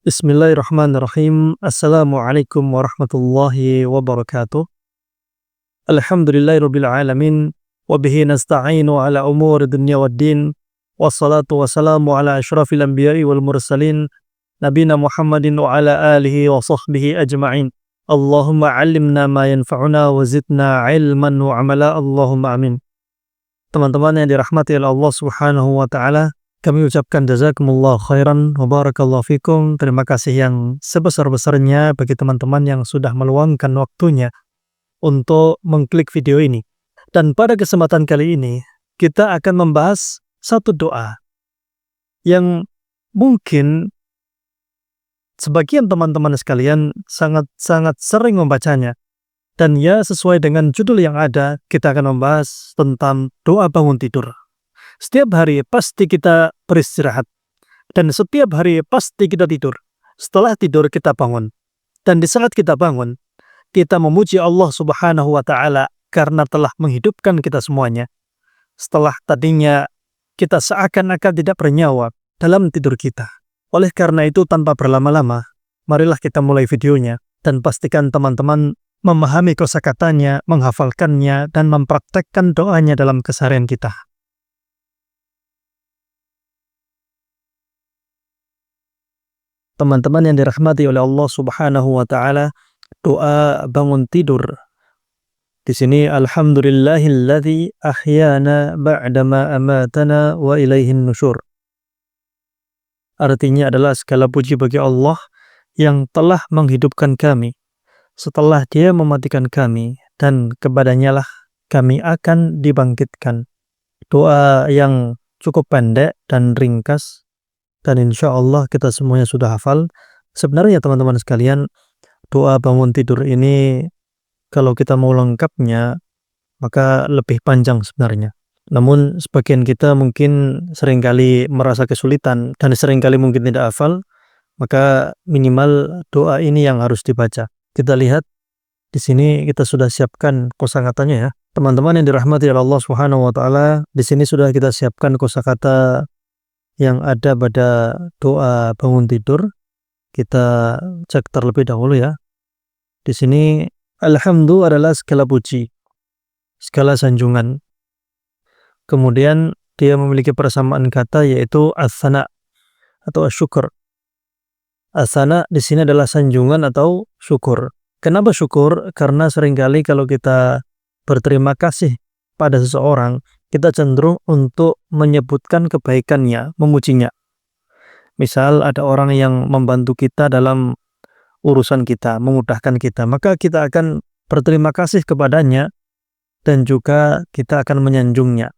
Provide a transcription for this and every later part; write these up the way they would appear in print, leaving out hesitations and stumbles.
Bismillahirrahmanirrahim. Assalamualaikum warahmatullahi wabarakatuh. Alhamdulillahirabbil alamin wa bihi nasta'inu ala umuri dunya waddin. Wassalatu wassalamu ala asyrafil anbiya'i wal mursalin nabiyina Muhammadin wa ala alihi wa sahbihi ajma'in. Allahumma 'allimna ma yanfa'una wa zidna 'ilman wa 'amala. Allahumma amin. Teman-teman yang dirahmati oleh Allah Subhanahu wa taala, kami ucapkan jazakumullah khairan wa barakallahu fikum. Terima kasih yang sebesar-besarnya bagi teman-teman yang sudah meluangkan waktunya untuk mengklik video ini. Dan pada kesempatan kali ini, kita akan membahas satu doa yang mungkin sebagian teman-teman sekalian sangat sering membacanya. Dan ya, sesuai dengan judul yang ada, kita akan membahas tentang doa bangun tidur. Setiap hari pasti kita beristirahat. Dan setiap hari pasti kita tidur. Setelah tidur kita bangun. Dan di saat kita bangun, kita memuji Allah Subhanahu wa ta'ala karena telah menghidupkan kita semuanya. Setelah tadinya kita seakan-akan tidak bernyawa dalam tidur kita. Oleh karena itu, tanpa berlama-lama, marilah kita mulai videonya. Dan pastikan teman-teman memahami kosakatanya, menghafalkannya, dan mempraktekkan doanya dalam keseharian kita. Teman-teman yang dirahmati oleh Allah Subhanahu wa taala, doa bangun tidur. Di sini alhamdulillahilladzi ahyana ba'dama amatana wa ilaihin nusyur. Artinya adalah segala puji bagi Allah yang telah menghidupkan kami setelah Dia mematikan kami, dan kepadanya lah kami akan dibangkitkan. Doa yang cukup pendek dan ringkas, dan insya Allah kita semuanya sudah hafal. Sebenarnya teman-teman sekalian, doa bangun tidur ini kalau kita mau lengkapnya maka lebih panjang sebenarnya. Namun sebagian kita mungkin seringkali merasa kesulitan dan seringkali mungkin tidak hafal, maka minimal doa ini yang harus dibaca. Kita lihat di sini kita sudah siapkan kosakatanya ya. Teman-teman yang dirahmati oleh Allah Subhanahu wa taala, di sini sudah kita siapkan kosakata yang ada pada doa bangun tidur. Kita cek terlebih dahulu ya. Di sini alhamdu adalah segala puji, segala sanjungan. Kemudian dia memiliki persamaan kata yaitu as-sana atau syukur. As-sana di sini adalah sanjungan atau syukur. Kenapa syukur? Karena seringkali kalau kita berterima kasih pada seseorang, kita cenderung untuk menyebutkan kebaikannya, memujinya. Misal ada orang yang membantu kita dalam urusan kita, memudahkan kita, maka kita akan berterima kasih kepadanya dan juga kita akan menyanjungnya.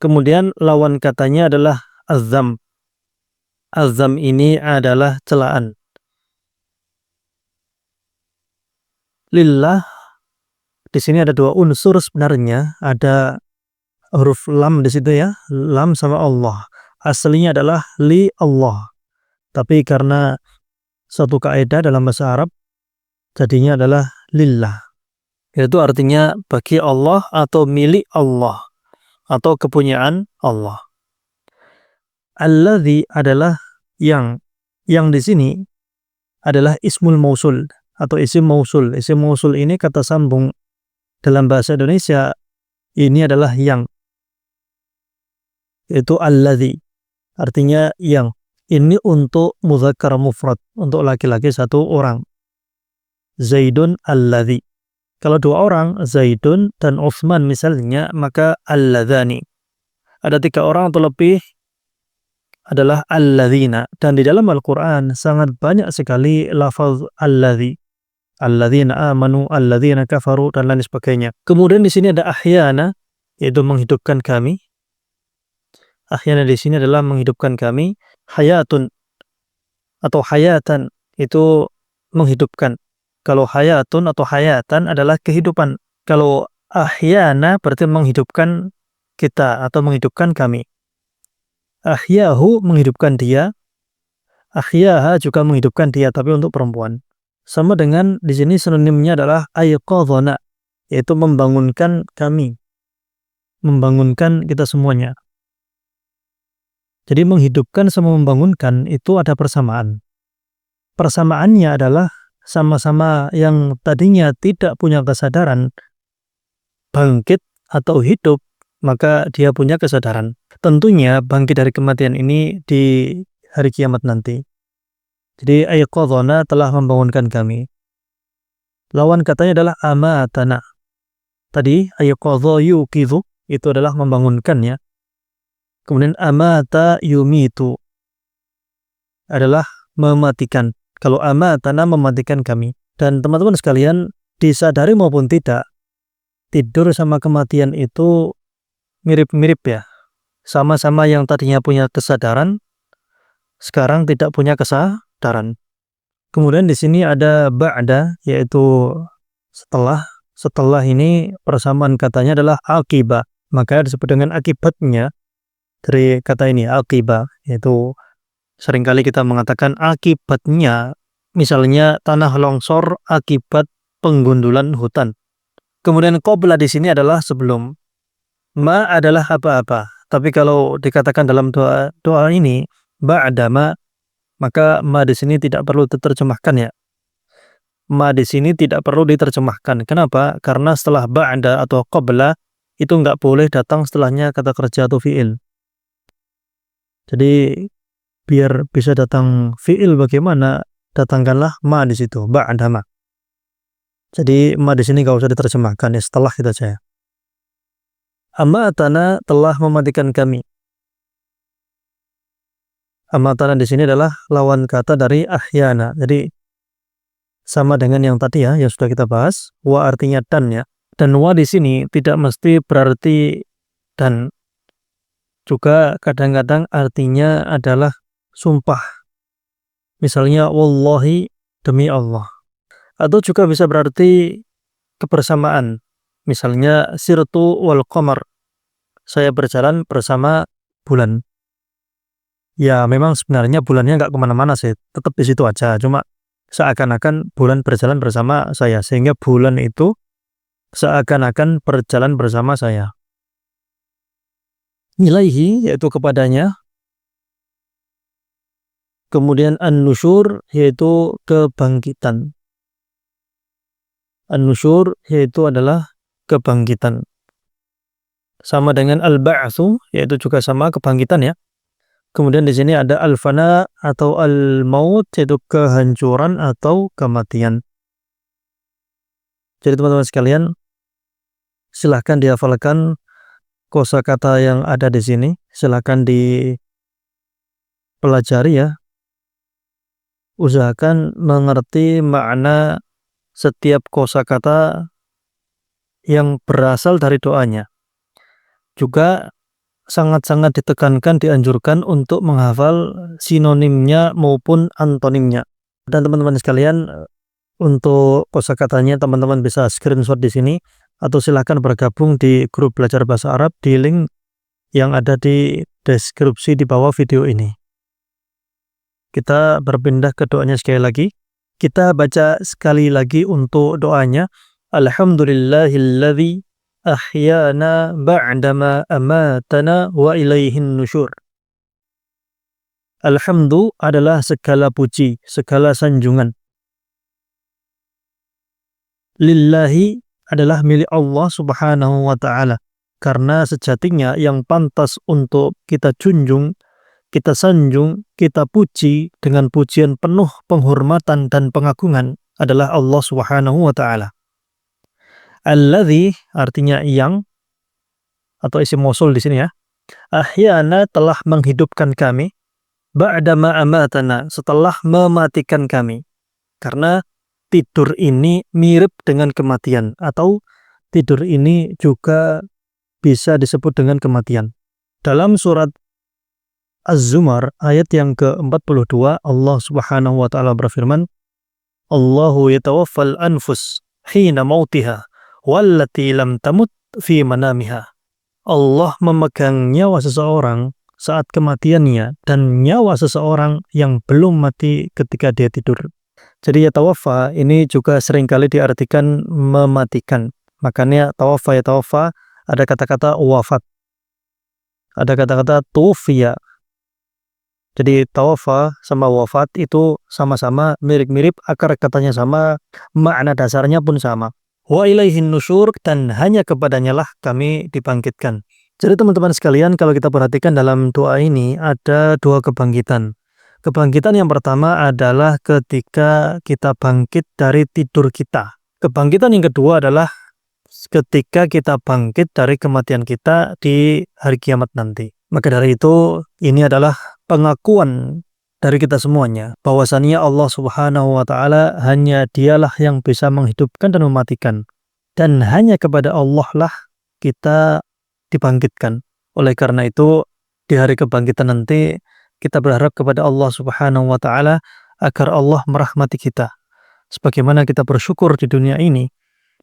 Kemudian lawan katanya adalah azam. Azam ini adalah celaan. Lillah, di sini ada dua unsur sebenarnya, ada huruf lam di situ ya, lam sama Allah. Aslinya adalah li Allah. Tapi karena satu kaidah dalam bahasa Arab, jadinya adalah lillah. Itu artinya bagi Allah atau milik Allah atau kepunyaan Allah. Alladzi adalah yang di sini adalah ismul mausul atau isim mausul. Isim mausul ini kata sambung dalam bahasa Indonesia ini adalah yang. Itu alladzi. Artinya yang. Ini untuk mudzakkar mufrad, untuk laki-laki satu orang. Zaidun alladzi. Kalau dua orang, Zaidun dan Utsman misalnya, maka alladzani. Ada tiga orang atau lebih adalah alladzina. Dan di dalam Al-Quran sangat banyak sekali lafaz alladzi. Alladzina amanu, alladzina kafaru, dan lain sebagainya. Kemudian di sini ada ahyana, yaitu menghidupkan kami. Ahyana di sini adalah menghidupkan kami. Hayatun atau hayatan itu menghidupkan. Kalau hayatun atau hayatan adalah kehidupan. Kalau ahyana berarti menghidupkan kita atau menghidupkan kami. Ahyahu menghidupkan dia. Ahyaha juga menghidupkan dia, tapi untuk perempuan. Sama dengan di sini sinonimnya adalah ayqadhana, yaitu membangunkan kami. Membangunkan kita semuanya. Jadi menghidupkan sama membangunkan itu ada persamaan. Persamaannya adalah sama-sama yang tadinya tidak punya kesadaran, bangkit atau hidup, maka dia punya kesadaran. Tentunya bangkit dari kematian ini di hari kiamat nanti. Jadi ayqadhana telah membangunkan kami. Lawan katanya adalah amatana. Tadi ayqadha yuqidhu itu adalah membangunkan ya. Kemudian amata yumitu adalah mematikan. Kalau amatana mematikan kami. Dan teman-teman sekalian, disadari maupun tidak, tidur sama kematian itu mirip-mirip ya. Sama-sama yang tadinya punya kesadaran, sekarang tidak punya kesadaran. Kemudian di sini ada ba'da, yaitu setelah. Setelah ini persamaan katanya adalah akibah. Maka disebut dengan akibatnya dari kata ini, akibah. Yaitu seringkali kita mengatakan akibatnya, misalnya tanah longsor akibat penggundulan hutan. Kemudian qabla di sini adalah sebelum. Ma adalah apa-apa. Tapi kalau dikatakan dalam doa ini ba'da ma, maka ma di sini tidak perlu diterjemahkan ya. Ma di sini tidak perlu diterjemahkan. Kenapa? Karena setelah ba'da atau qabla itu nggak boleh datang setelahnya kata kerja atau fi'il. Jadi biar bisa datang fi'il bagaimana, datangkanlah ma di situ, ba'da ma. Jadi ma di sini nggak usah diterjemahkan ya, setelah kita saja. Amatana telah mematikan kami. Amatana di sini adalah lawan kata dari ahyana. Jadi sama dengan yang tadi ya, yang sudah kita bahas. Wa artinya dan ya. Dan wa di sini tidak mesti berarti dan. Juga kadang-kadang artinya adalah sumpah. Misalnya wallahi, demi Allah. Atau juga bisa berarti kebersamaan. Misalnya sirtu wal qamar. Saya berjalan bersama bulan. Ya memang sebenarnya bulannya nggak kemana-mana sih. Tetap di situ aja. Cuma seakan-akan bulan berjalan bersama saya. Sehingga bulan itu seakan-akan berjalan bersama saya. Ilaihi yaitu kepadanya. Kemudian an-nusyur yaitu kebangkitan. An-nusyur yaitu adalah kebangkitan. Sama dengan al-ba'tsu yaitu juga sama kebangkitan ya. Kemudian di sini ada al-fana atau al-maut yaitu kehancuran atau kematian. Jadi teman-teman sekalian, silahkan dihafalkan kosakata yang ada di sini. Silahkan dipelajari ya. Usahakan mengerti makna setiap kosakata yang berasal dari doanya. Juga sangat-sangat ditekankan, dianjurkan untuk menghafal sinonimnya maupun antonimnya. Dan teman-teman sekalian, untuk kosakatanya teman-teman bisa screenshot di sini atau silahkan bergabung di grup belajar bahasa Arab di link yang ada di deskripsi di bawah video ini. Kita berpindah ke doanya sekali lagi. Kita baca sekali lagi untuk doanya. Alhamdulillahilladzi ahyana ba'dama amatana wa ilaihin nusyur. Alhamdu adalah segala puji, segala sanjungan. Lillahi adalah milik Allah subhanahu wa ta'ala. Karena sejatinya yang pantas untuk kita junjung, kita sanjung, kita puji dengan pujian penuh penghormatan dan pengagungan adalah Allah subhanahu wa ta'ala. Alladzi artinya yang atau isim mausul di sini ya. Ahyana telah menghidupkan kami ba'dama amatana setelah mematikan kami. Karena tidur ini mirip dengan kematian atau tidur ini juga bisa disebut dengan kematian. Dalam surat Az-Zumar ayat yang ke-42 Allah Subhanahu wa taala berfirman, Allahu yatawaffal anfus hina mautiha wallati lam tamut fi manamiha. Allah memegang nyawa seseorang saat kematiannya dan nyawa seseorang yang belum mati ketika dia tidur. Jadi yatawaffa ini juga seringkali diartikan mematikan. Makanya tawaffa ada kata-kata wafat. Ada kata-kata tufiya. Jadi tawafa sama wafat itu sama-sama mirip-mirip, akar katanya sama, makna dasarnya pun sama. Wa ilaihin nusyur, dan hanya kepadanya lah kami dibangkitkan. Jadi teman-teman sekalian, kalau kita perhatikan dalam doa ini ada dua kebangkitan. Kebangkitan yang pertama adalah ketika kita bangkit dari tidur kita. Kebangkitan yang kedua adalah ketika kita bangkit dari kematian kita di hari kiamat nanti. Maka dari itu, ini adalah pengakuan dari kita semuanya bahwasannya Allah Subhanahu wa taala hanya Dialah yang bisa menghidupkan dan mematikan, dan hanya kepada Allah lah kita dibangkitkan. Oleh karena itu, di hari kebangkitan nanti kita berharap kepada Allah Subhanahu wa taala agar Allah merahmati kita. Sebagaimana kita bersyukur di dunia ini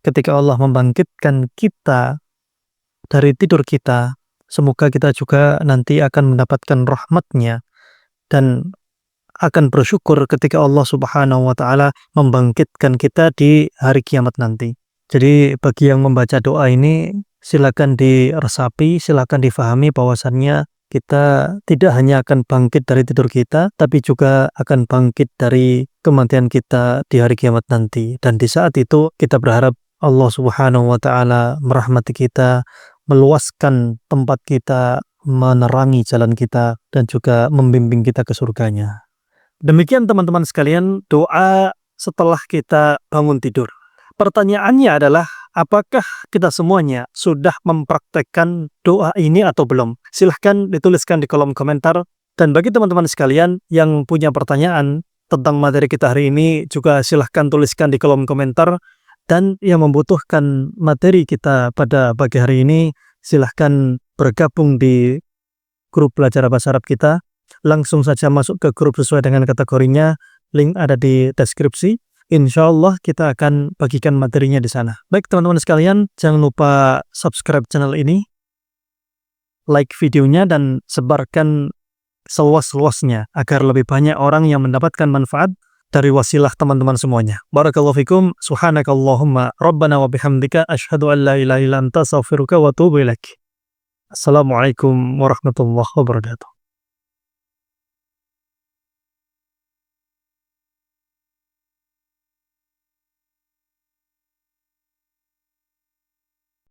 ketika Allah membangkitkan kita dari tidur kita, semoga kita juga nanti akan mendapatkan rahmat-Nya dan akan bersyukur ketika Allah Subhanahu wa taala membangkitkan kita di hari kiamat nanti. Jadi bagi yang membaca doa ini, silakan diresapi, silakan difahami bahwasannya kita tidak hanya akan bangkit dari tidur kita, tapi juga akan bangkit dari kematian kita di hari kiamat nanti. Dan di saat itu kita berharap Allah Subhanahu wa taala merahmati kita, meluaskan tempat kita, menerangi jalan kita, dan juga membimbing kita ke surganya. Demikian teman-teman sekalian, doa setelah kita bangun tidur. Pertanyaannya adalah, apakah kita semuanya sudah mempraktekkan doa ini atau belum? Silahkan dituliskan di kolom komentar. Dan bagi teman-teman sekalian yang punya pertanyaan tentang materi kita hari ini, juga silahkan tuliskan di kolom komentar. Dan yang membutuhkan materi kita pada pagi hari ini, silahkan bergabung di grup belajar bahasa Arab kita. Langsung saja masuk ke grup sesuai dengan kategorinya, link ada di deskripsi. Insya Allah kita akan bagikan materinya di sana. Baik teman-teman sekalian, jangan lupa subscribe channel ini, like videonya, dan sebarkan seluas-luasnya agar lebih banyak orang yang mendapatkan manfaat dari wasilah teman-teman semuanya. Barakallahu fikum, subhanakallahumma rabbana wa bihamdika, asyhadu an la ilaha illa anta, astaghfiruka wa atubu ilaik. Assalamualaikum warahmatullahi wabarakatuh.